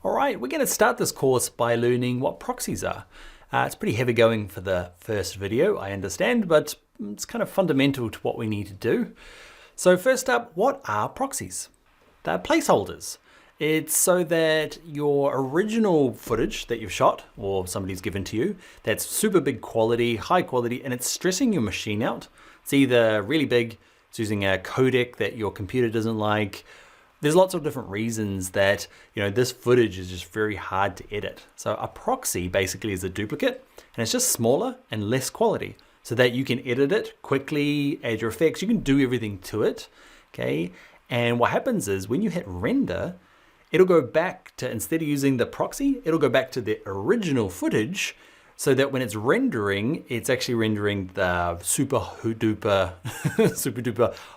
All right, we're going to start this course by learning what proxies are. It's pretty heavy going for the first video, I understand, but it's kind of fundamental to what we need to do. So first up, what are proxies? They're placeholders. It's so that your original footage that you've shot or somebody's given to you, that's super big quality, high quality, and it's stressing your machine out. It's either really big, it's using a codec that your computer doesn't like. There's lots of different reasons that, this footage is just very hard to edit. So a proxy basically is a duplicate, and it's just smaller and less quality so that you can edit it quickly, add your effects, you can do everything to it, okay? And what happens is when you hit render, it'll go back to, instead of using the proxy, it'll go back to the original footage so that when it's rendering, it's actually rendering the super duper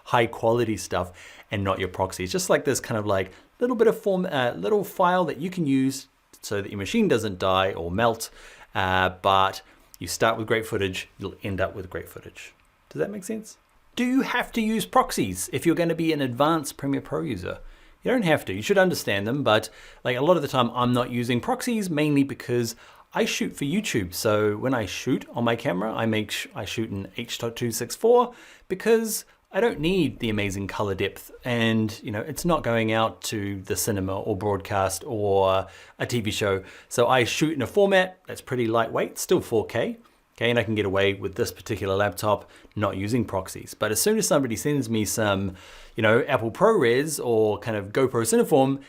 high quality stuff and not your proxy. It's just like this kind of like little bit of little file that you can use so that your machine doesn't die or melt, but you start with great footage, you'll end up with great footage. Does that make sense? Do you have to use proxies if you're going to be an advanced Premiere Pro user? You don't have to, you should understand them, but like a lot of the time I'm not using proxies mainly because I shoot for YouTube. So when I shoot on my camera, I shoot in H.264 because I don't need the amazing color depth, and it's not going out to the cinema or broadcast or a TV show. So I shoot in a format that's pretty lightweight, still 4K. Okay, and I can get away with this particular laptop not using proxies. But as soon as somebody sends me some, Apple ProRes or kind of GoPro Cineform,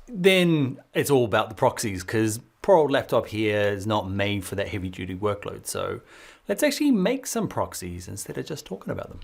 then it's all about the proxies because poor old laptop here is not made for that heavy duty workload. So let's actually make some proxies instead of just talking about them.